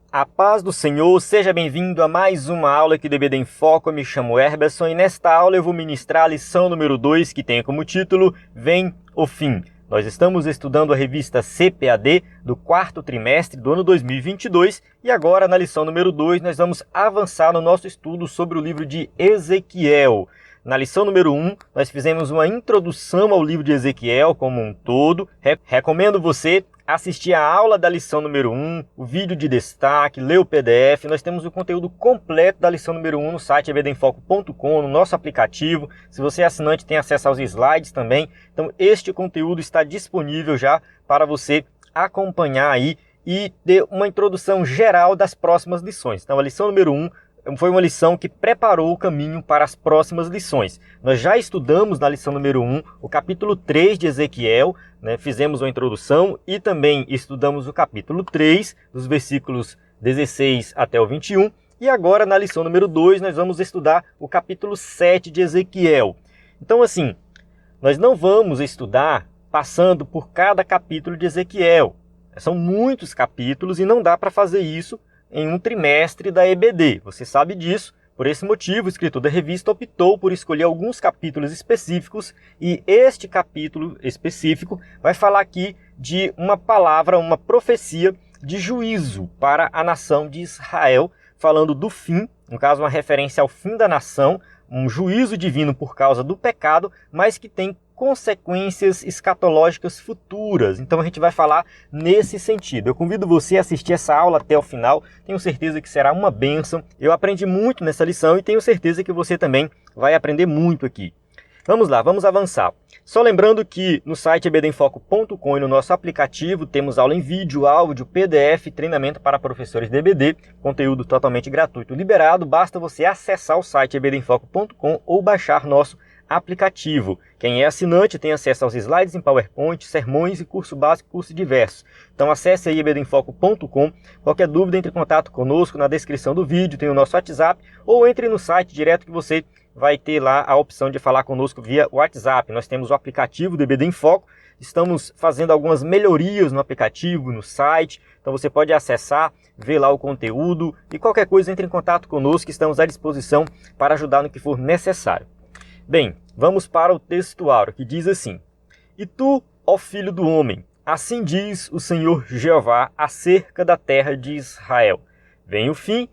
A paz do Senhor, seja bem-vindo a mais uma aula aqui do EBD em Foco. Eu me chamo Herberson e nesta aula eu vou ministrar a lição número 2, que tem como título Vem o Fim. Nós estamos estudando a revista CPAD do quarto trimestre do ano 2022 e agora na lição número 2 nós vamos avançar no nosso estudo sobre o livro de Ezequiel. Na lição número 1, nós fizemos uma introdução ao livro de Ezequiel como um todo. Recomendo você assistir a aula da lição número 1, o vídeo de destaque, ler o PDF. Nós temos o conteúdo completo da lição número 1 no site ebdemfoco.com, no nosso aplicativo. Se você é assinante, tem acesso aos slides também. Então, este conteúdo está disponível já para você acompanhar aí e ter uma introdução geral das próximas lições. Então, a lição número 1 foi uma lição que preparou o caminho para as próximas lições. Nós já estudamos na lição número 1 o capítulo 3 de Ezequiel, fizemos uma introdução e também estudamos o capítulo 3, dos versículos 16 até o 21. E agora, na lição número 2, nós vamos estudar o capítulo 7 de Ezequiel. Então, assim, nós não vamos estudar passando por cada capítulo de Ezequiel. São muitos capítulos e não dá para fazer isso em um trimestre da EBD. Você sabe disso. Por esse motivo, o escritor da revista optou por escolher alguns capítulos específicos e este capítulo específico vai falar aqui de uma palavra, uma profecia de juízo para a nação de Israel, falando do fim, no caso uma referência ao fim da nação, um juízo divino por causa do pecado, mas que tem consequências escatológicas futuras. Então a gente vai falar nesse sentido. Eu convido você a assistir essa aula até o final. Tenho certeza que será uma bênção. Eu aprendi muito nessa lição e tenho certeza que você também vai aprender muito aqui. Vamos lá, vamos avançar. Só lembrando que no site ebdemfoco.com e no nosso aplicativo temos aula em vídeo, áudio, PDF, treinamento para professores de EBD, conteúdo totalmente gratuito liberado. Basta você acessar o site ebdemfoco.com ou baixar nosso aplicativo. Quem é assinante tem acesso aos slides em PowerPoint, sermões e curso básico, curso diversos. Então acesse aí ebdemfoco.com. Qualquer dúvida, entre em contato conosco na descrição do vídeo, tem o nosso WhatsApp, ou entre no site direto que você vai ter lá a opção de falar conosco via WhatsApp. Nós temos o aplicativo do EBD em Foco, estamos fazendo algumas melhorias no aplicativo, no site, então você pode acessar, ver lá o conteúdo e qualquer coisa entre em contato conosco, estamos à disposição para ajudar no que for necessário. Bem, vamos para o textuário, que diz assim: E tu, ó filho do homem, assim diz o Senhor Jeová acerca da terra de Israel. Vem o fim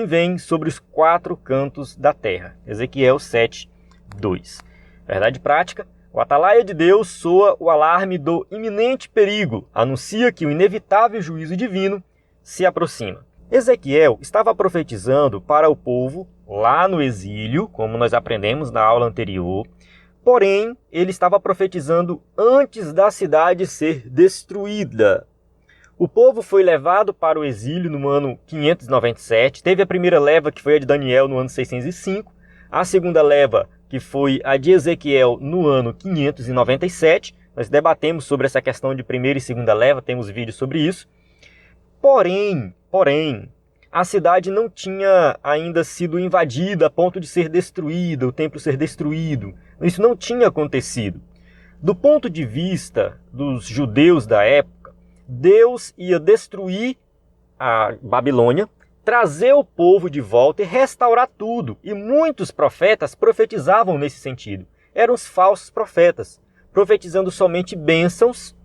vem sobre os quatro cantos da terra. Ezequiel 7, 2. Verdade prática: o atalaia de Deus soa o alarme do iminente perigo, anuncia que o inevitável juízo divino se aproxima. Ezequiel estava profetizando para o povo lá no exílio, como nós aprendemos na aula anterior, porém ele estava profetizando antes da cidade ser destruída. O povo foi levado para o exílio no ano 597, teve a primeira leva, que foi a de Daniel, no ano 605, a segunda leva, que foi a de Ezequiel, no ano 597. Nós debatemos sobre essa questão de primeira e segunda leva, temos vídeos sobre isso. Porém, a cidade não tinha ainda sido invadida a ponto de ser destruída, o templo ser destruído. Isso não tinha acontecido. Do ponto de vista dos judeus da época, Deus ia destruir a Babilônia, trazer o povo de volta e restaurar tudo. E muitos profetas profetizavam nesse sentido. Eram os falsos profetas, profetizando somente bênçãos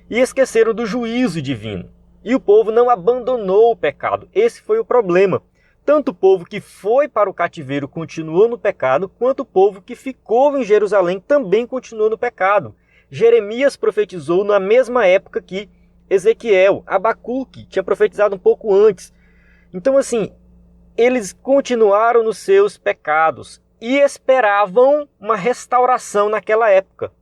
e esqueceram do juízo divino. E o povo não abandonou o pecado. Esse foi o problema. Tanto o povo que foi para o cativeiro continuou no pecado, quanto o povo que ficou em Jerusalém também continuou no pecado. Jeremias profetizou na mesma época que Ezequiel. Abacuque tinha profetizado um pouco antes. Então, assim, eles continuaram nos seus pecados e esperavam uma restauração naquela época.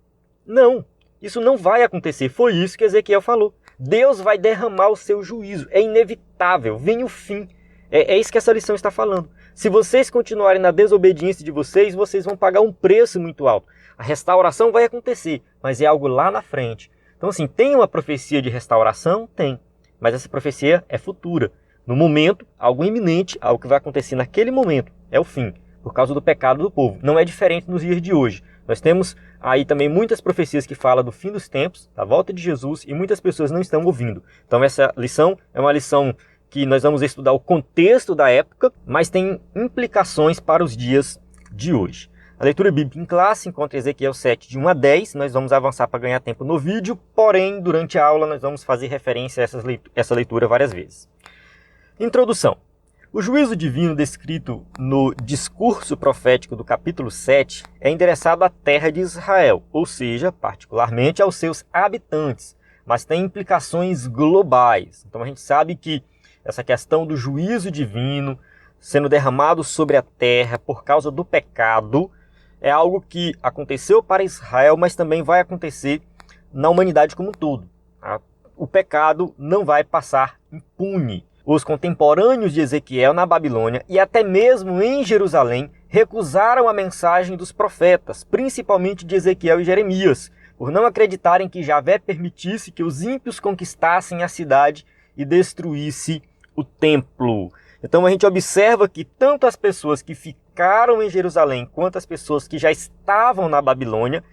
Não, isso não vai acontecer. Foi isso que Ezequiel falou. Deus vai derramar o seu juízo. É inevitável. Vem o fim. É isso que essa lição está falando. Se vocês continuarem na desobediência de vocês, vocês vão pagar um preço muito alto. A restauração vai acontecer, mas é algo lá na frente. Então, assim, tem uma profecia de restauração? Tem. Mas essa profecia é futura. No momento, algo iminente, algo que vai acontecer naquele momento. É o fim, por causa do pecado do povo. Não é diferente nos dias de hoje. Nós temos aí também muitas profecias que falam do fim dos tempos, da volta de Jesus, e muitas pessoas não estão ouvindo. Então essa lição é uma lição que nós vamos estudar o contexto da época, mas tem implicações para os dias de hoje. A leitura bíblica em classe encontra Ezequiel 7, de 1 a 10. Nós vamos avançar para ganhar tempo no vídeo, porém, durante a aula, nós vamos fazer referência a essa leitura várias vezes. Introdução. O juízo divino descrito no discurso profético do capítulo 7 é endereçado à terra de Israel, ou seja, particularmente aos seus habitantes, mas tem implicações globais. Então a gente sabe que essa questão do juízo divino sendo derramado sobre a terra por causa do pecado é algo que aconteceu para Israel, mas também vai acontecer na humanidade como um todo. O pecado não vai passar impune. Os contemporâneos de Ezequiel na Babilônia e até mesmo em Jerusalém recusaram a mensagem dos profetas, principalmente de Ezequiel e Jeremias, por não acreditarem que Javé permitisse que os ímpios conquistassem a cidade e destruísse o templo. Então a gente observa que tanto as pessoas que ficaram em Jerusalém quanto as pessoas que já estavam na Babilônia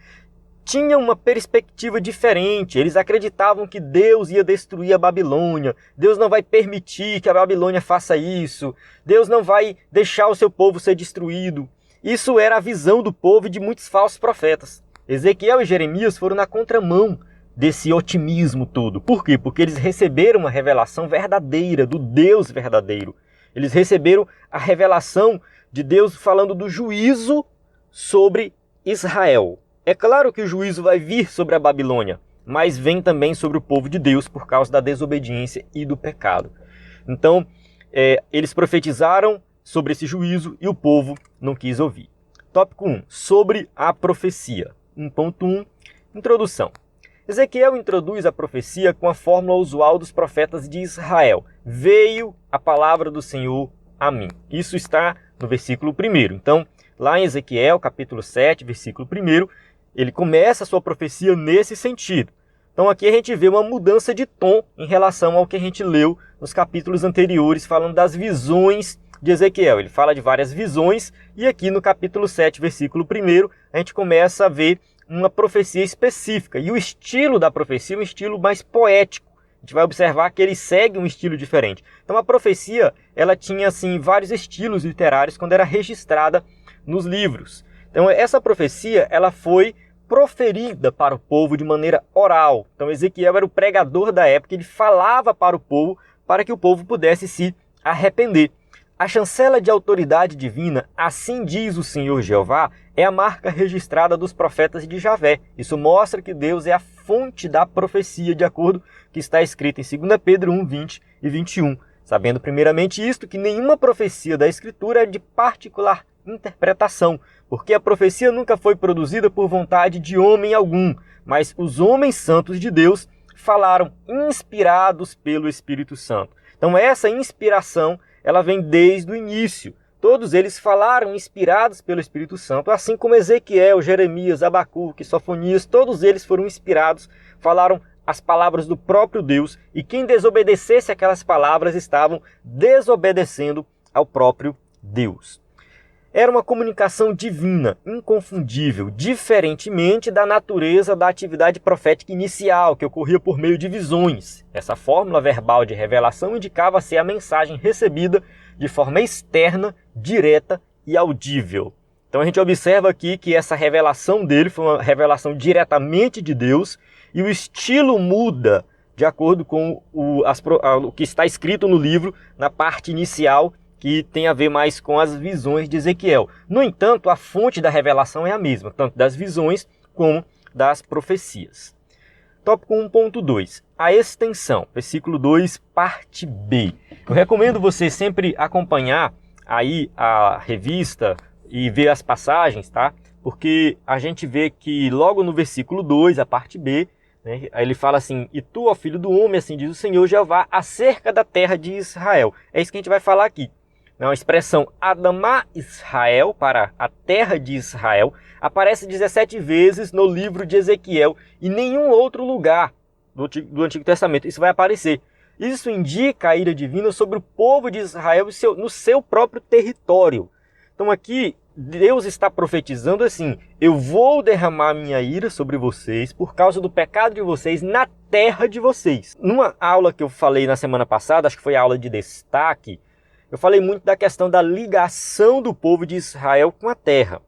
tinham uma perspectiva diferente. Eles acreditavam que Deus ia destruir a Babilônia. Deus não vai permitir que a Babilônia faça isso. Deus não vai deixar o seu povo ser destruído. Isso era a visão do povo e de muitos falsos profetas. Ezequiel e Jeremias foram na contramão desse otimismo todo. Por quê? Porque eles receberam uma revelação verdadeira, do Deus verdadeiro. Eles receberam a revelação de Deus falando do juízo sobre Israel. É claro que o juízo vai vir sobre a Babilônia, mas vem também sobre o povo de Deus por causa da desobediência e do pecado. Então, eles profetizaram sobre esse juízo e o povo não quis ouvir. Tópico 1. Sobre a profecia. 1.1. Introdução. Ezequiel introduz a profecia com a fórmula usual dos profetas de Israel. Veio a palavra do Senhor a mim. Isso está no versículo 1. Então, lá em Ezequiel, capítulo 7, versículo 1, ele começa a sua profecia nesse sentido. Então aqui a gente vê uma mudança de tom em relação ao que a gente leu nos capítulos anteriores, falando das visões de Ezequiel. Ele fala de várias visões e aqui no capítulo 7, versículo 1, a gente começa a ver uma profecia específica. E o estilo da profecia é um estilo mais poético. A gente vai observar que ele segue um estilo diferente. Então a profecia, ela tinha assim vários estilos literários quando era registrada nos livros. Então essa profecia, ela foi proferida para o povo de maneira oral. Então Ezequiel era o pregador da época, ele falava para o povo para que o povo pudesse se arrepender. A chancela de autoridade divina, assim diz o Senhor Jeová, é a marca registrada dos profetas de Javé. Isso mostra que Deus é a fonte da profecia, de acordo com o que está escrito em 2 Pedro 1, 20 e 21. Sabendo primeiramente isto, que nenhuma profecia da Escritura é de particular interpretação, porque a profecia nunca foi produzida por vontade de homem algum, mas os homens santos de Deus falaram inspirados pelo Espírito Santo. Então essa inspiração, ela vem desde o início. Todos eles falaram inspirados pelo Espírito Santo, assim como Ezequiel, Jeremias, Abacuque, Sofonias, todos eles foram inspirados, falaram as palavras do próprio Deus, e quem desobedecesse aquelas palavras estavam desobedecendo ao próprio Deus. Era uma comunicação divina, inconfundível, diferentemente da natureza da atividade profética inicial, que ocorria por meio de visões. Essa fórmula verbal de revelação indicava ser a mensagem recebida de forma externa, direta e audível. Então a gente observa aqui que essa revelação dele foi uma revelação diretamente de Deus, e o estilo muda de acordo com o que está escrito no livro, na parte inicial, que tem a ver mais com as visões de Ezequiel. No entanto, a fonte da revelação é a mesma, tanto das visões como das profecias. Tópico 1.2. A extensão. Versículo 2, parte B. Eu recomendo você sempre acompanhar aí a revista e ver as passagens, tá? Porque a gente vê que logo no versículo 2, a parte B, né, aí ele fala assim: e tu, ó filho do homem, assim diz o Senhor Jeová, acerca da terra de Israel. É isso que a gente vai falar aqui. A expressão Adamá Israel, para a terra de Israel, aparece 17 vezes no livro de Ezequiel e em nenhum outro lugar do Antigo Testamento isso vai aparecer. Isso indica a ira divina sobre o povo de Israel no seu próprio território. Então aqui Deus está profetizando assim: eu vou derramar minha ira sobre vocês por causa do pecado de vocês na terra de vocês. Numa aula que eu falei na semana passada, acho que foi a aula de destaque, eu falei muito da questão da ligação do povo de Israel com a terra.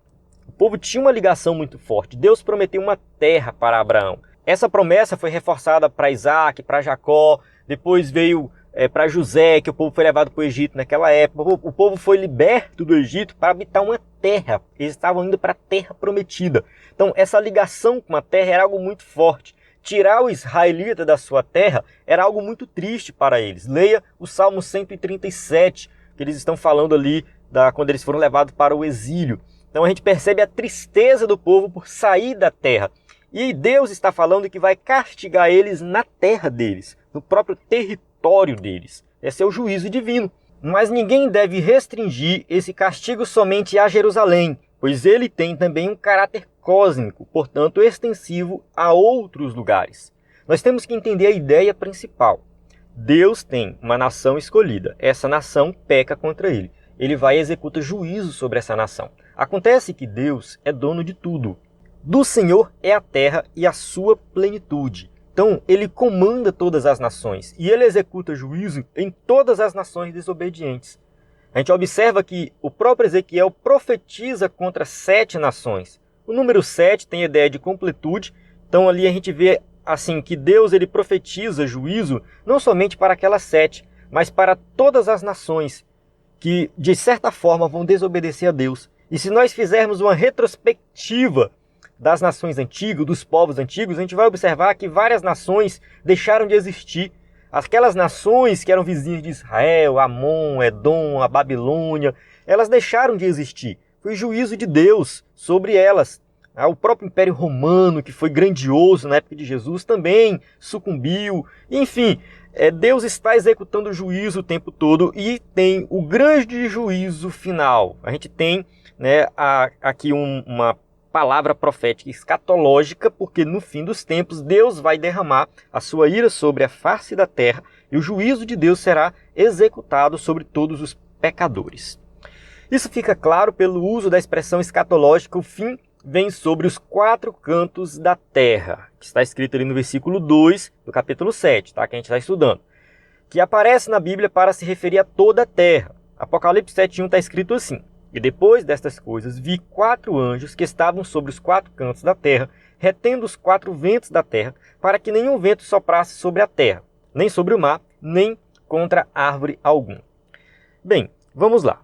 O povo tinha uma ligação muito forte. Deus prometeu uma terra para Abraão. Essa promessa foi reforçada para Isaac, para Jacó, depois veio para José, que o povo foi levado para o Egito naquela época. O povo foi liberto do Egito para habitar uma terra. Eles estavam indo para a terra prometida. Então essa ligação com a terra era algo muito forte. Tirar o israelita da sua terra era algo muito triste para eles. Leia o Salmo 137, que eles estão falando ali quando eles foram levados para o exílio. Então a gente percebe a tristeza do povo por sair da terra. E Deus está falando que vai castigar eles na terra deles, no próprio território deles. Esse é o juízo divino. Mas ninguém deve restringir esse castigo somente a Jerusalém, pois ele tem também um caráter cósmico, portanto extensivo a outros lugares. Nós temos que entender a ideia principal. Deus tem uma nação escolhida. Essa nação peca contra ele. Ele vai e executa juízo sobre essa nação. Acontece que Deus é dono de tudo. Do Senhor é a terra e a sua plenitude. Então, ele comanda todas as nações e ele executa juízo em todas as nações desobedientes. A gente observa que o próprio Ezequiel profetiza contra 7 nações. O número 7 tem a ideia de completude. Então, ali a gente vê assim que Deus ele profetiza juízo não somente para aquelas 7, mas para todas as nações que, de certa forma, vão desobedecer a Deus. E se nós fizermos uma retrospectiva das nações antigas, dos povos antigos, a gente vai observar que várias nações deixaram de existir. Aquelas nações que eram vizinhas de Israel, Amon, Edom, a Babilônia, elas deixaram de existir. Foi juízo de Deus sobre elas. O próprio Império Romano, que foi grandioso na época de Jesus, também sucumbiu. Enfim, Deus está executando o juízo o tempo todo e tem o grande juízo final. A gente tem aqui uma palavra profética escatológica, porque no fim dos tempos Deus vai derramar a sua ira sobre a face da terra e o juízo de Deus será executado sobre todos os pecadores. Isso fica claro pelo uso da expressão escatológica: o fim vem sobre os 4 cantos da terra, que está escrito ali no versículo 2 do capítulo 7, tá? Que a gente está estudando, que aparece na Bíblia para se referir a toda a terra. Apocalipse 7:1 está escrito assim: e depois destas coisas vi 4 anjos que estavam sobre os 4 cantos da terra, retendo os 4 ventos da terra, para que nenhum vento soprasse sobre a terra, nem sobre o mar, nem contra árvore alguma. Bem, vamos lá.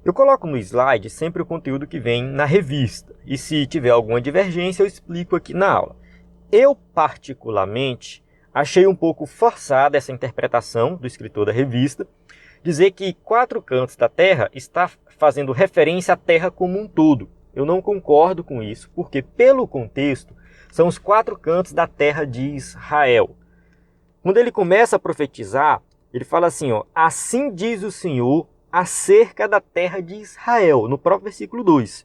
Eu coloco no slide sempre o conteúdo que vem na revista, e se tiver alguma divergência eu explico aqui na aula. Eu, particularmente, achei um pouco forçada essa interpretação do escritor da revista, dizer que 4 cantos da terra está fazendo referência à terra como um todo. Eu não concordo com isso, porque pelo contexto são os 4 cantos da terra de Israel. Quando ele começa a profetizar, ele fala assim, assim diz o Senhor acerca da terra de Israel, no próprio versículo 2.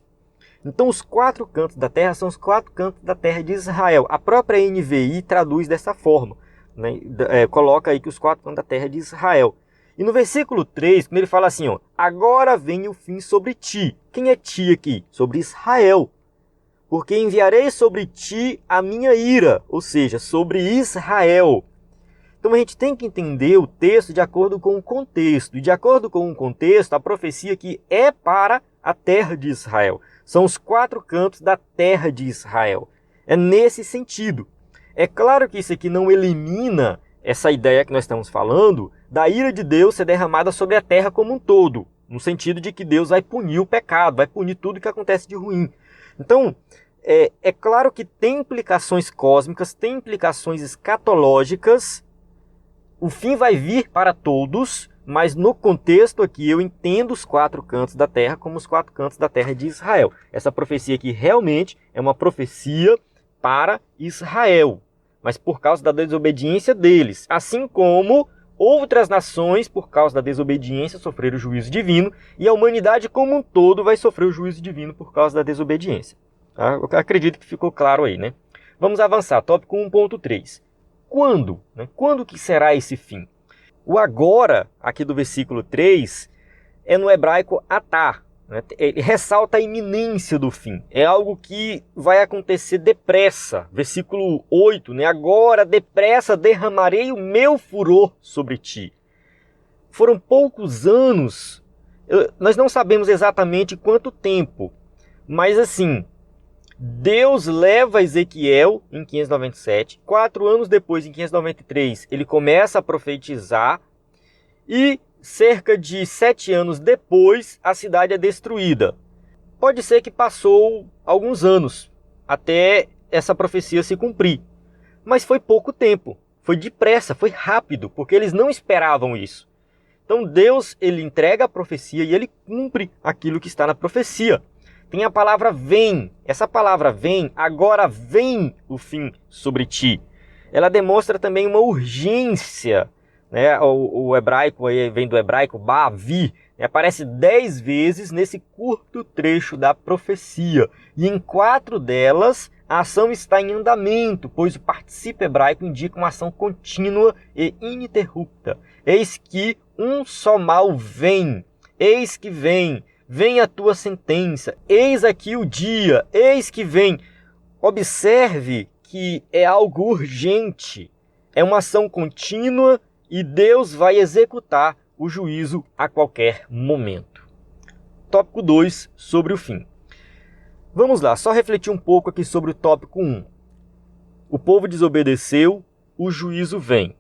Então os 4 cantos da terra são os 4 cantos da terra de Israel. A própria NVI traduz dessa forma, né? Coloca aí que os 4 cantos da terra de Israel. E no versículo 3, quando ele fala assim, agora vem o fim sobre ti. Quem é ti aqui? Sobre Israel. Porque enviarei sobre ti a minha ira, ou seja, sobre Israel. Então a gente tem que entender o texto de acordo com o contexto. E de acordo com o contexto, a profecia aqui é para a terra de Israel. São os 4 cantos da terra de Israel. É nesse sentido. É claro que isso aqui não elimina essa ideia que nós estamos falando da ira de Deus ser derramada sobre a terra como um todo, no sentido de que Deus vai punir o pecado, vai punir tudo que acontece de ruim. Então, é claro que tem implicações cósmicas, tem implicações escatológicas, o fim vai vir para todos, mas no contexto aqui eu entendo os 4 cantos da terra como os 4 cantos da terra de Israel. Essa profecia aqui realmente é uma profecia para Israel, mas por causa da desobediência deles, assim como outras nações, por causa da desobediência, sofreram o juízo divino, e a humanidade como um todo vai sofrer o juízo divino por causa da desobediência. Tá? Eu acredito que ficou claro aí, né? Vamos avançar, tópico 1.3. Quando? Né? Quando que será esse fim? O agora, aqui do versículo 3, é no hebraico atá. né? Ele ressalta a iminência do fim. É algo que vai acontecer depressa. Versículo 8, né? Agora depressa derramarei o meu furor sobre ti. Foram poucos anos, nós não sabemos exatamente quanto tempo, mas assim, Deus leva Ezequiel em 597, 4 anos depois, em 593, ele começa a profetizar e cerca de 7 anos depois a cidade é destruída. Pode ser que passou alguns anos até essa profecia se cumprir, mas foi pouco tempo, foi depressa, foi rápido, porque eles não esperavam isso. Então Deus, ele entrega a profecia e ele cumpre aquilo que está na profecia. Tem a palavra vem. Essa palavra vem, agora vem o fim sobre ti. Ela demonstra também uma urgência, né? O hebraico aí vem do hebraico bavi, aparece 10 vezes nesse curto trecho da profecia. E em 4 delas a ação está em andamento, pois o particípio hebraico indica uma ação contínua e ininterrupta. Eis que um só mal vem, eis que vem a tua sentença, eis aqui o dia, eis que vem. Observe que é algo urgente, é uma ação contínua e Deus vai executar o juízo a qualquer momento. Tópico 2, sobre o fim. Vamos lá, só refletir um pouco aqui sobre o tópico 1. O povo desobedeceu, o juízo vem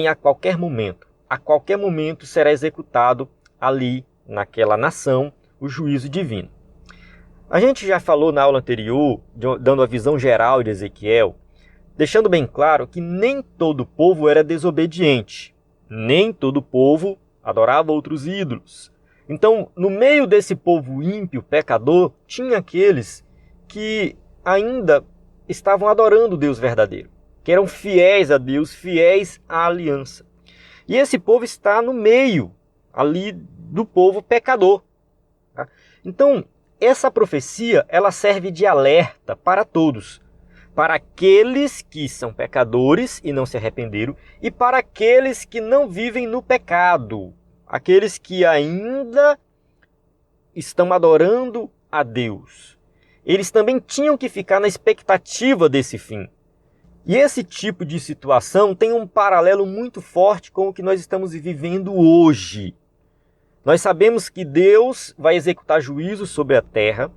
a qualquer momento. A qualquer momento será executado ali naquela nação o juízo divino. A gente já falou na aula anterior, dando a visão geral de Ezequiel, deixando bem claro que nem todo povo era desobediente, nem todo povo adorava outros ídolos. Então, no meio desse povo ímpio, pecador, tinha aqueles que ainda estavam adorando o Deus verdadeiro, que eram fiéis a Deus, fiéis à aliança. E esse povo está no meio ali do povo pecador. Tá? Então, essa profecia, ela serve de alerta para todos. Para aqueles que são pecadores e não se arrependeram, e para aqueles que não vivem no pecado. Aqueles que ainda estão adorando a Deus. Eles também tinham que ficar na expectativa desse fim. E esse tipo de situação tem um paralelo muito forte com o que nós estamos vivendo hoje. Nós sabemos que Deus vai executar juízo sobre a terra,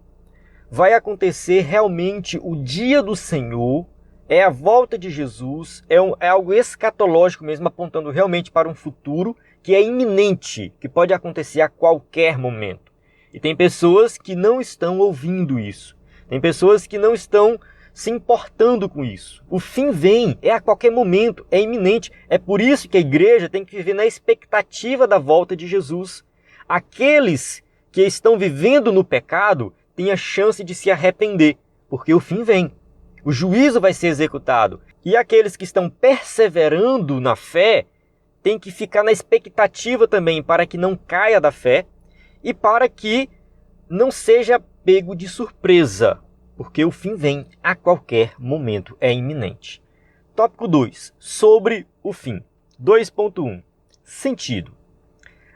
vai acontecer realmente o dia do Senhor, é a volta de Jesus, é algo escatológico mesmo, apontando realmente para um futuro que é iminente, que pode acontecer a qualquer momento. E tem pessoas que não estão ouvindo isso, tem pessoas que não estão se importando com isso. O fim vem, é a qualquer momento, é iminente. É por isso que a igreja tem que viver na expectativa da volta de Jesus. Aqueles que estão vivendo no pecado têm a chance de se arrepender, porque o fim vem. O juízo vai ser executado. E aqueles que estão perseverando na fé têm que ficar na expectativa também para que não caia da fé e para que não seja pego de surpresa, porque o fim vem a qualquer momento, é iminente. Tópico 2, sobre o fim. 2.1, sentido.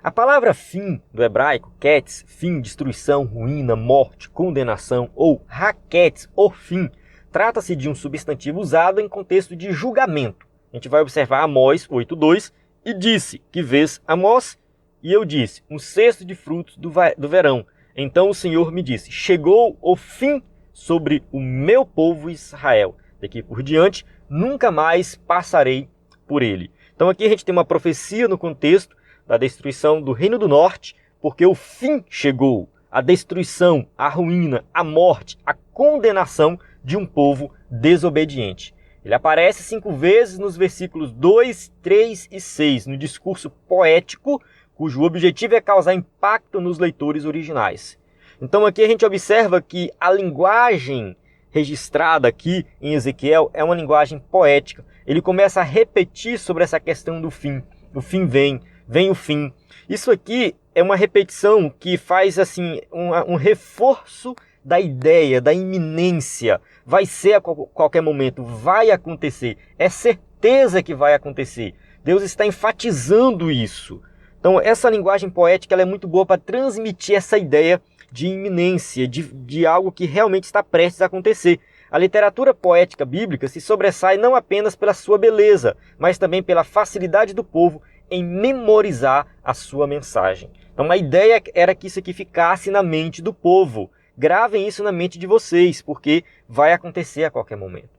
A palavra fim, do hebraico, ketz, fim, destruição, ruína, morte, condenação, ou haketz, o fim, trata-se de um substantivo usado em contexto de julgamento. A gente vai observar Amós 8.2, e disse, que vês Amós? E eu disse, um cesto de frutos do verão. Então o Senhor me disse, chegou o fim sobre o meu povo Israel. Daqui por diante, nunca mais passarei por ele. Então aqui a gente tem uma profecia no contexto da destruição do Reino do Norte, porque o fim chegou, a destruição, a ruína, a morte, a condenação de um povo desobediente. Ele aparece 5 vezes nos versículos 2, 3 e 6, no discurso poético, cujo objetivo é causar impacto nos leitores originais. Então aqui a gente observa que a linguagem registrada aqui em Ezequiel é uma linguagem poética. Ele começa a repetir sobre essa questão do fim. O fim vem o fim. Isso aqui é uma repetição que faz assim um reforço da ideia, da iminência. Vai ser a qualquer momento, vai acontecer. É certeza que vai acontecer. Deus está enfatizando isso. Então essa linguagem poética ela é muito boa para transmitir essa ideia de iminência, de algo que realmente está prestes a acontecer. A literatura poética bíblica se sobressai não apenas pela sua beleza, mas também pela facilidade do povo em memorizar a sua mensagem. Então a ideia era que isso aqui ficasse na mente do povo. Gravem isso na mente de vocês, porque vai acontecer a qualquer momento.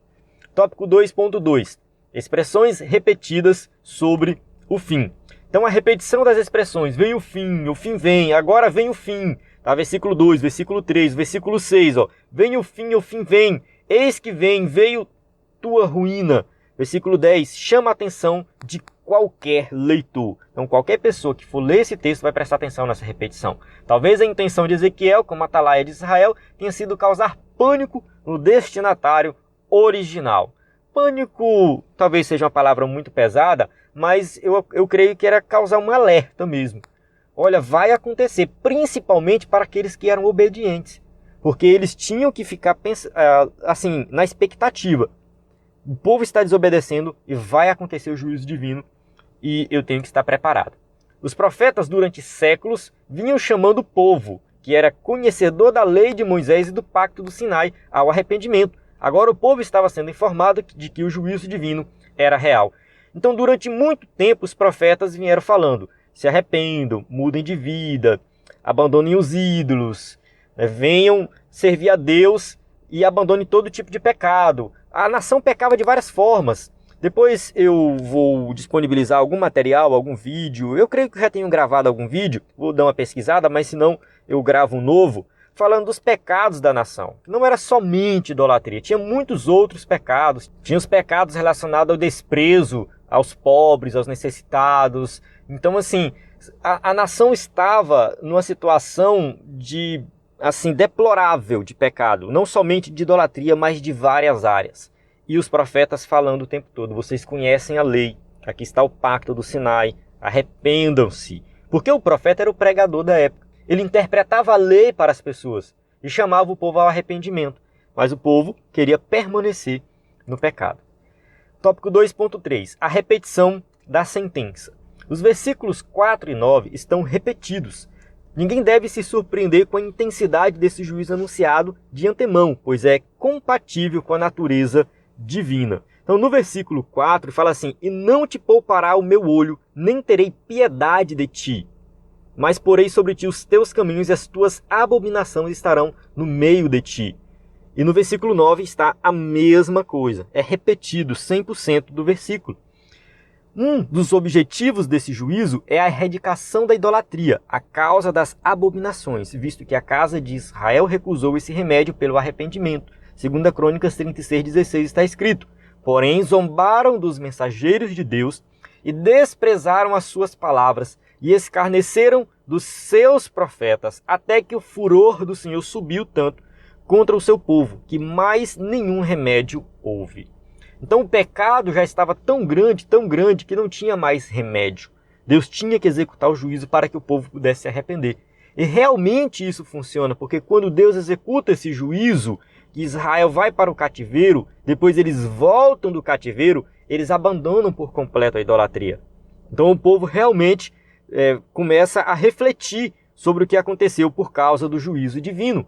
Tópico 2.2. Expressões repetidas sobre o fim. Então a repetição das expressões, vem o fim vem, agora vem o fim. Tá? Versículo 2, versículo 3, versículo 6. Vem o fim vem. Eis que vem, veio tua ruína. Versículo 10, chama a atenção de qualquer leitor. Então qualquer pessoa que for ler esse texto vai prestar atenção nessa repetição. Talvez a intenção de Ezequiel, como atalaia de Israel, tenha sido causar pânico no destinatário original. Pânico talvez seja uma palavra muito pesada, mas eu creio que era causar um alerta mesmo. Olha, vai acontecer, principalmente para aqueles que eram obedientes. Porque eles tinham que ficar assim, na expectativa. O povo está desobedecendo e vai acontecer o juízo divino e eu tenho que estar preparado. Os profetas, durante séculos, vinham chamando o povo, que era conhecedor da lei de Moisés e do pacto do Sinai, ao arrependimento. Agora o povo estava sendo informado de que o juízo divino era real. Então, durante muito tempo, os profetas vieram falando, se arrependam, mudem de vida, abandonem os ídolos, venham servir a Deus e abandonem todo tipo de pecado. A nação pecava de várias formas. Depois eu vou disponibilizar algum material, algum vídeo. Eu creio que já tenho gravado algum vídeo. Vou dar uma pesquisada, mas se não, eu gravo um novo. Falando dos pecados da nação. Não era somente idolatria. Tinha muitos outros pecados. Tinha os pecados relacionados ao desprezo aos pobres, aos necessitados. Então, assim, a nação estava numa situação deplorável de pecado, não somente de idolatria, mas de várias áreas. E os profetas falando o tempo todo, vocês conhecem a lei, aqui está o pacto do Sinai, arrependam-se. Porque o profeta era o pregador da época. Ele interpretava a lei para as pessoas e chamava o povo ao arrependimento. Mas o povo queria permanecer no pecado. Tópico 2.3. A repetição da sentença. Os versículos 4 e 9 estão repetidos. Ninguém deve se surpreender com a intensidade desse juízo anunciado de antemão, pois é compatível com a natureza divina. Então, no versículo 4, fala assim, e não te poupará o meu olho, nem terei piedade de ti, mas porei sobre ti os teus caminhos e as tuas abominações estarão no meio de ti. E no versículo 9 está a mesma coisa, é repetido 100% do versículo. Um dos objetivos desse juízo é a erradicação da idolatria, a causa das abominações, visto que a casa de Israel recusou esse remédio pelo arrependimento. 2 Crônicas 36:16 está escrito, porém zombaram dos mensageiros de Deus e desprezaram as suas palavras e escarneceram dos seus profetas, até que o furor do Senhor subiu tanto contra o seu povo, que mais nenhum remédio houve. Então o pecado já estava tão grande, que não tinha mais remédio. Deus tinha que executar o juízo para que o povo pudesse se arrepender. E realmente isso funciona, porque quando Deus executa esse juízo, que Israel vai para o cativeiro, depois eles voltam do cativeiro, eles abandonam por completo a idolatria. Então o povo realmente começa a refletir sobre o que aconteceu por causa do juízo divino.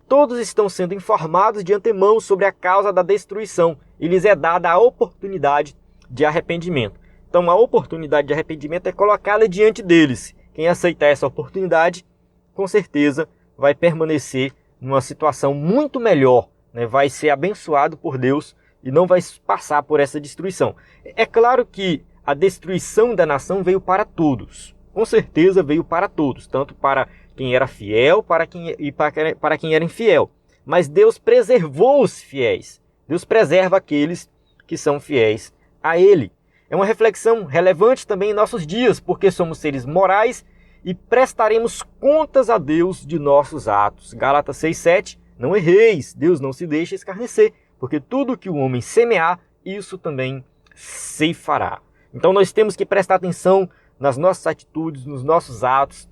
Todos estão sendo informados de antemão sobre a causa da destruição e lhes é dada a oportunidade de arrependimento. Então a oportunidade de arrependimento é colocada diante deles. Quem aceitar essa oportunidade, com certeza vai permanecer numa situação muito melhor, né? Vai ser abençoado por Deus e não vai passar por essa destruição. É claro que a destruição da nação veio para todos. Com certeza veio para todos, tanto para quem era fiel para quem era infiel. Mas Deus preservou os fiéis. Deus preserva aqueles que são fiéis a Ele. É uma reflexão relevante também em nossos dias, porque somos seres morais e prestaremos contas a Deus de nossos atos. Gálatas 6:7, não erreis, Deus não se deixa escarnecer, porque tudo que o homem semear, isso também ceifará. Então nós temos que prestar atenção nas nossas atitudes, nos nossos atos,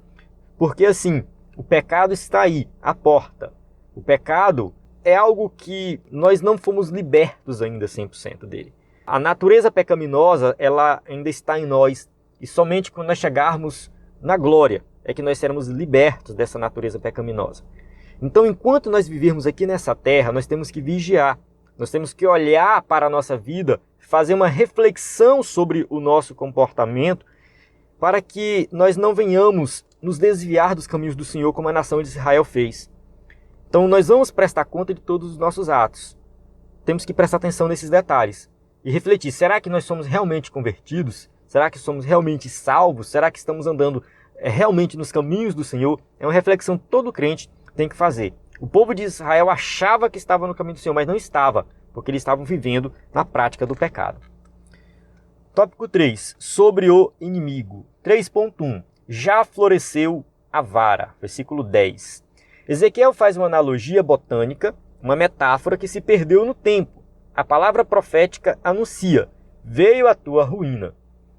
porque assim, o pecado está aí, à porta. O pecado é algo que nós não fomos libertos ainda 100% dele. A natureza pecaminosa, ela ainda está em nós. E somente quando nós chegarmos na glória é que nós seremos libertos dessa natureza pecaminosa. Então, enquanto nós vivermos aqui nessa terra, nós temos que vigiar, nós temos que olhar para a nossa vida, fazer uma reflexão sobre o nosso comportamento, para que nós não venhamos nos desviar dos caminhos do Senhor como a nação de Israel fez. Então, nós vamos prestar conta de todos os nossos atos. Temos que prestar atenção nesses detalhes e refletir, será que nós somos realmente convertidos? Será que somos realmente salvos? Será que estamos andando realmente nos caminhos do Senhor? É uma reflexão que todo crente tem que fazer. O povo de Israel achava que estava no caminho do Senhor, mas não estava, porque eles estavam vivendo na prática do pecado. Tópico 3, sobre o inimigo. 3.1, já floresceu a vara, versículo 10. Ezequiel faz uma analogia botânica, uma metáfora que se perdeu no tempo. A palavra profética anuncia, veio a tua ruína.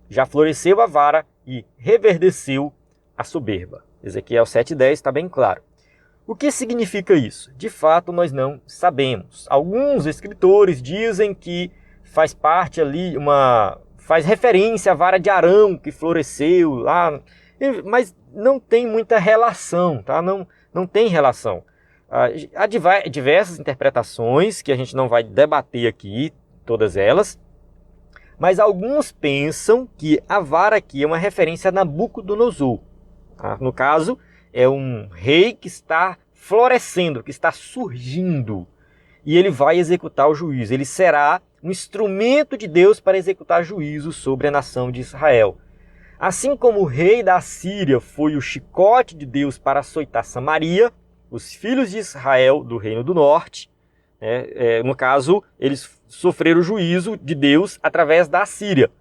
Já floresceu a vara e reverdeceu a soberba. Ezequiel 7,10 está bem claro. O que significa isso? De fato, nós não sabemos. Alguns escritores dizem que faz parte ali, faz referência à vara de Arão que floresceu lá, mas não tem muita relação, tá? Não tem relação. Há diversas interpretações que a gente não vai debater aqui, todas elas, mas alguns pensam que a vara aqui é uma referência a Nabucodonosor. Tá? No caso, é um rei que está florescendo, que está surgindo, e ele vai executar o juízo. Ele será um instrumento de Deus para executar juízo sobre a nação de Israel. Assim como o rei da Assíria foi o chicote de Deus para açoitar Samaria, os filhos de Israel do Reino do Norte, no caso, eles sofreram o juízo de Deus através da Assíria.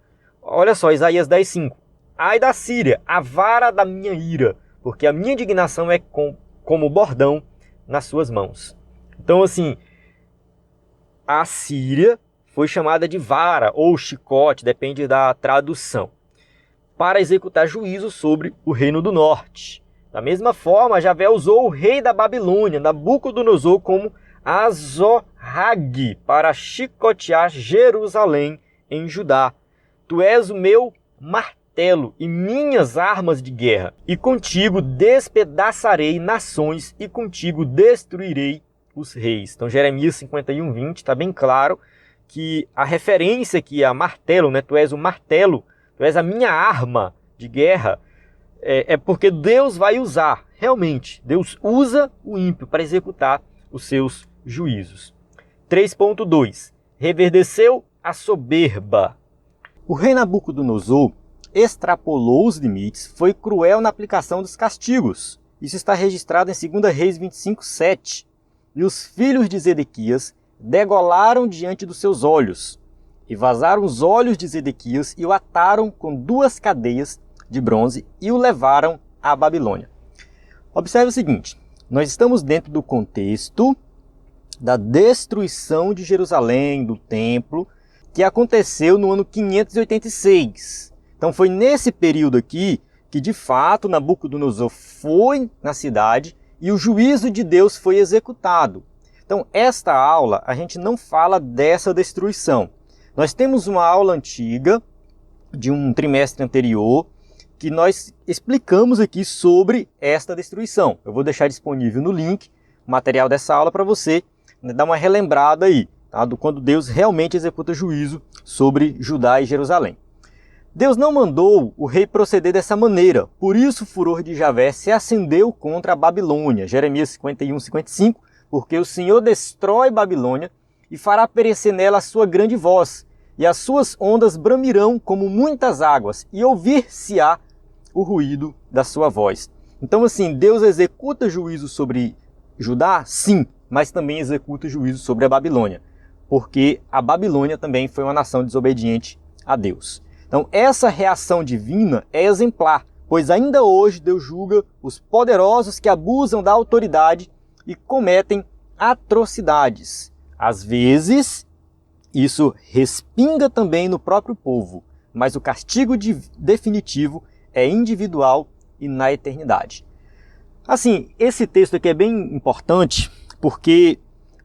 Olha só, Isaías 10,5. Ai da Síria, a vara da minha ira, porque a minha indignação é como bordão nas suas mãos. Então, assim, a Síria foi chamada de vara ou chicote, depende da tradução, para executar juízo sobre o Reino do Norte. Da mesma forma, Javé usou o rei da Babilônia, Nabucodonosor, como Azorrague, para chicotear Jerusalém em Judá. Tu és o meu martelo e minhas armas de guerra, e contigo despedaçarei nações, e contigo destruirei os reis. Então, Jeremias 51:20 está bem claro que a referência aqui a martelo, tu és o martelo, tu és a minha arma de guerra, é porque Deus vai usar, realmente, Deus usa o ímpio para executar os seus juízos. 3.2, reverdeceu a soberba. O rei Nabucodonosor extrapolou os limites, foi cruel na aplicação dos castigos. Isso está registrado em 2 Reis 25:7. E os filhos de Zedequias degolaram diante dos seus olhos, e vazaram os olhos de Zedequias, e o ataram com 2 cadeias de bronze, e o levaram à Babilônia. Observe o seguinte, nós estamos dentro do contexto da destruição de Jerusalém, do templo, que aconteceu no ano 586. Então foi nesse período aqui que, de fato, Nabucodonosor foi na cidade e o juízo de Deus foi executado. Então, esta aula, a gente não fala dessa destruição. Nós temos uma aula antiga, de um trimestre anterior, que nós explicamos aqui sobre esta destruição. Eu vou deixar disponível no link o material dessa aula para você dar uma relembrada aí, tá? Do quando Deus realmente executa juízo sobre Judá e Jerusalém. Deus não mandou o rei proceder dessa maneira, por isso o furor de Javé se acendeu contra a Babilônia. Jeremias 51:55, porque o Senhor destrói Babilônia e fará perecer nela a sua grande voz, e as suas ondas bramirão como muitas águas, e ouvir-se-á o ruído da sua voz. Então, assim, Deus executa juízo sobre Judá? Sim, mas também executa juízo sobre a Babilônia, porque a Babilônia também foi uma nação desobediente a Deus. Então, essa reação divina é exemplar, pois ainda hoje Deus julga os poderosos que abusam da autoridade e cometem atrocidades. Às vezes, isso respinga também no próprio povo, mas o castigo definitivo é individual e na eternidade. Assim, esse texto aqui é bem importante, porque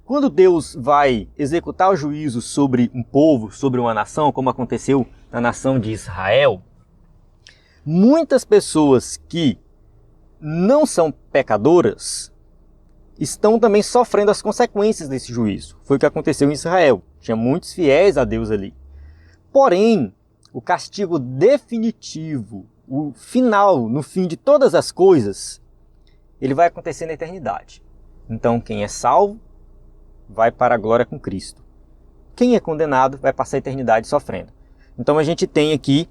quando Deus vai executar o juízo sobre um povo, sobre uma nação, como aconteceu na nação de Israel, muitas pessoas que não são pecadoras estão também sofrendo as consequências desse juízo. Foi o que aconteceu em Israel. Tinha muitos fiéis a Deus ali. Porém, o castigo definitivo, o final, no fim de todas as coisas, ele vai acontecer na eternidade. Então, quem é salvo vai para a glória com Cristo. Quem é condenado vai passar a eternidade sofrendo. Então, a gente tem aqui,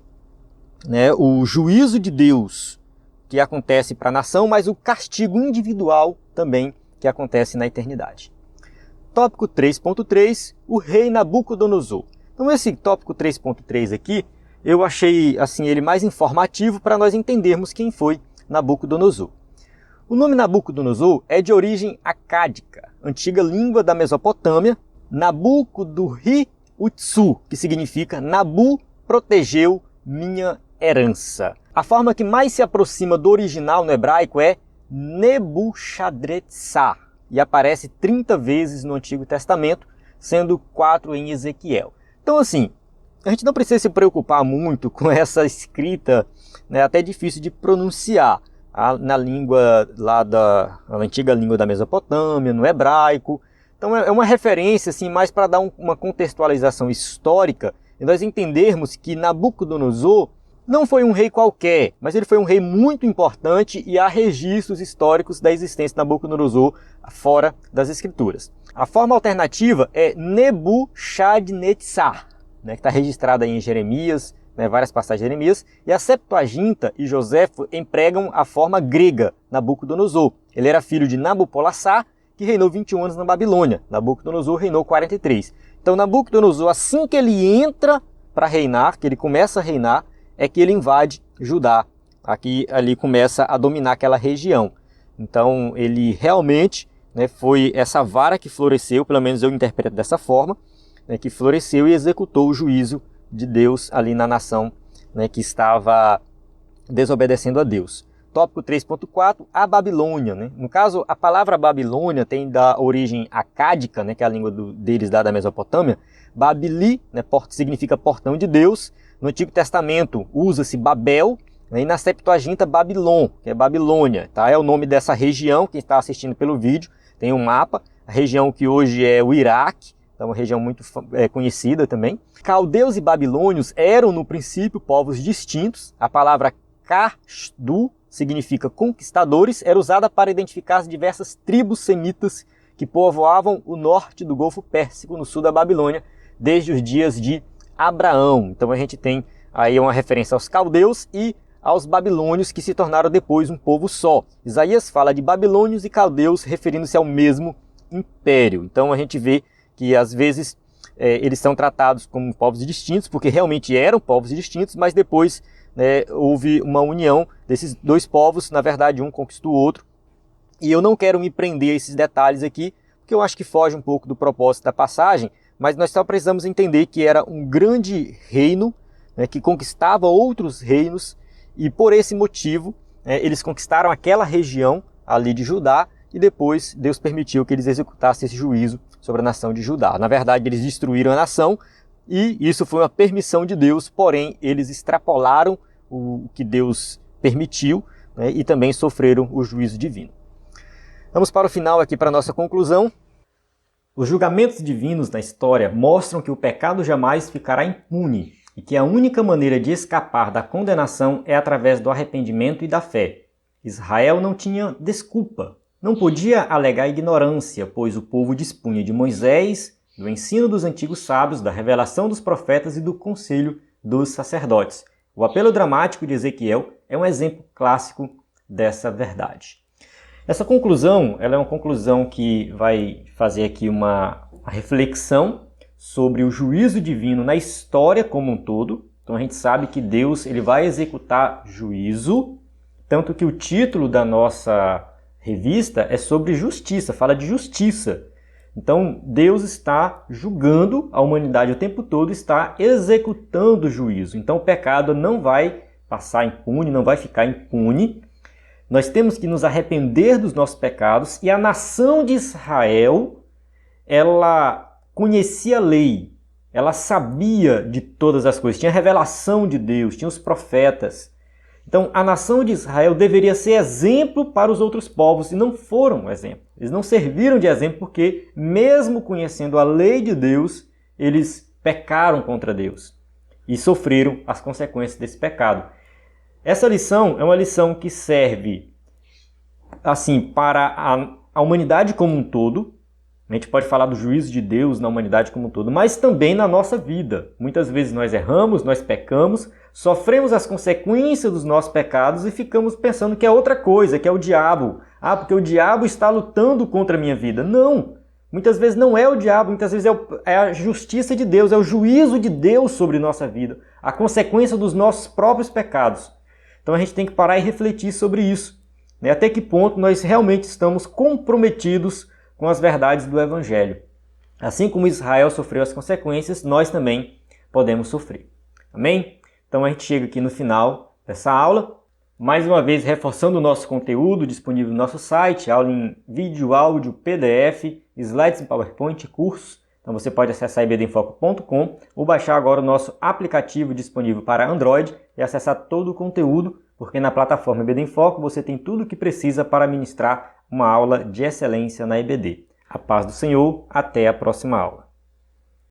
né, o juízo de Deus que acontece para a nação, mas o castigo individual também que acontece na eternidade. Tópico 3.3, o rei Nabucodonosor. Então esse tópico 3.3 aqui, eu achei assim ele mais informativo para nós entendermos quem foi Nabucodonosor. O nome Nabucodonosor é de origem acádica, antiga língua da Mesopotâmia, Nabucodonosor, que significa Nabu protegeu minha herança. A forma que mais se aproxima do original no hebraico é Nebuchadrezzar, e aparece 30 vezes no Antigo Testamento, sendo 4 em Ezequiel. Então assim, a gente não precisa se preocupar muito com essa escrita, né, até difícil de pronunciar, na língua lá na antiga língua da Mesopotâmia, no hebraico. Então é uma referência assim, mais para dar uma contextualização histórica, e nós entendermos que Nabucodonosor não foi um rei qualquer, mas ele foi um rei muito importante e há registros históricos da existência de Nabucodonosor fora das escrituras. A forma alternativa é Nebuchadnezzar, né, que está registrada em Jeremias, né, várias passagens de Jeremias, e a Septuaginta e Joséfo empregam a forma grega, Nabucodonosor. Ele era filho de Nabopolassar, que reinou 21 anos na Babilônia. Nabucodonosor reinou 43. Então Nabucodonosor, assim que ele entra para reinar, que ele começa a reinar, é que ele invade Judá. Aqui ali começa a dominar aquela região. Então ele realmente, né, foi essa vara que floresceu, pelo menos eu interpreto dessa forma, né, que floresceu e executou o juízo de Deus ali na nação, né, que estava desobedecendo a Deus. Tópico 3.4, a Babilônia. Né? No caso, a palavra Babilônia tem da origem acádica, né, que é a língua deles da Mesopotâmia. Babili, né, significa portão de Deus. No Antigo Testamento usa-se Babel, né, e na Septuaginta Babilon, que é Babilônia. Tá? É o nome dessa região, quem está assistindo pelo vídeo, tem um mapa. A região que hoje é o Iraque, é uma região muito conhecida também. Caldeus e babilônios eram, no princípio, povos distintos. A palavra Kasdu significa conquistadores, era usada para identificar as diversas tribos semitas que povoavam o norte do Golfo Pérsico, no sul da Babilônia, desde os dias de Abraão. Então a gente tem aí uma referência aos caldeus e aos babilônios, que se tornaram depois um povo só. Isaías fala de babilônios e caldeus referindo-se ao mesmo império. Então a gente vê que às vezes eles são tratados como povos distintos, porque realmente eram povos distintos, mas depois, né, houve uma união desses dois povos. Na verdade, um conquistou o outro. E eu não quero me prender a esses detalhes aqui, porque eu acho que foge um pouco do propósito da passagem, mas nós só precisamos entender que era um grande reino, né, que conquistava outros reinos, e por esse motivo eles conquistaram aquela região ali de Judá, e depois Deus permitiu que eles executassem esse juízo sobre a nação de Judá. Na verdade, eles destruíram a nação, e isso foi uma permissão de Deus, porém eles extrapolaram o que Deus permitiu, né, e também sofreram o juízo divino. Vamos para o final aqui, para a nossa conclusão. Os julgamentos divinos na história mostram que o pecado jamais ficará impune e que a única maneira de escapar da condenação é através do arrependimento e da fé. Israel não tinha desculpa. Não podia alegar ignorância, pois o povo dispunha de Moisés, do ensino dos antigos sábios, da revelação dos profetas e do conselho dos sacerdotes. O apelo dramático de Ezequiel é um exemplo clássico dessa verdade. Essa conclusão, ela é uma conclusão que vai fazer aqui uma reflexão sobre o juízo divino na história como um todo. Então a gente sabe que Deus ele vai executar juízo, tanto que o título da nossa revista é sobre justiça, fala de justiça. Então Deus está julgando a humanidade o tempo todo, está executando o juízo. Então o pecado não vai passar impune, não vai ficar impune. Nós temos que nos arrepender dos nossos pecados, e a nação de Israel, ela conhecia a lei, ela sabia de todas as coisas, tinha a revelação de Deus, tinha os profetas. Então, a nação de Israel deveria ser exemplo para os outros povos e não foram exemplo. Eles não serviram de exemplo porque, mesmo conhecendo a lei de Deus, eles pecaram contra Deus e sofreram as consequências desse pecado. Essa lição é uma lição que serve assim para a humanidade como um todo. A gente pode falar do juízo de Deus na humanidade como um todo, mas também na nossa vida. Muitas vezes nós erramos, nós pecamos, sofremos as consequências dos nossos pecados e ficamos pensando que é outra coisa, que é o diabo. Ah, porque o diabo está lutando contra a minha vida. Não! Muitas vezes não é o diabo, muitas vezes é a justiça de Deus, é o juízo de Deus sobre nossa vida, a consequência dos nossos próprios pecados. Então a gente tem que parar e refletir sobre isso. Até que ponto nós realmente estamos comprometidos com as verdades do Evangelho. Assim como Israel sofreu as consequências, nós também podemos sofrer. Amém? Então a gente chega aqui no final dessa aula. Mais uma vez, reforçando o nosso conteúdo disponível no nosso site, aula em vídeo, áudio, PDF, slides em PowerPoint, cursos. Então você pode acessar ibdemfoco.com ou baixar agora o nosso aplicativo disponível para Android e acessar todo o conteúdo, porque na plataforma IBD em Foco você tem tudo o que precisa para ministrar uma aula de excelência na IBD. A paz do Senhor, até a próxima aula.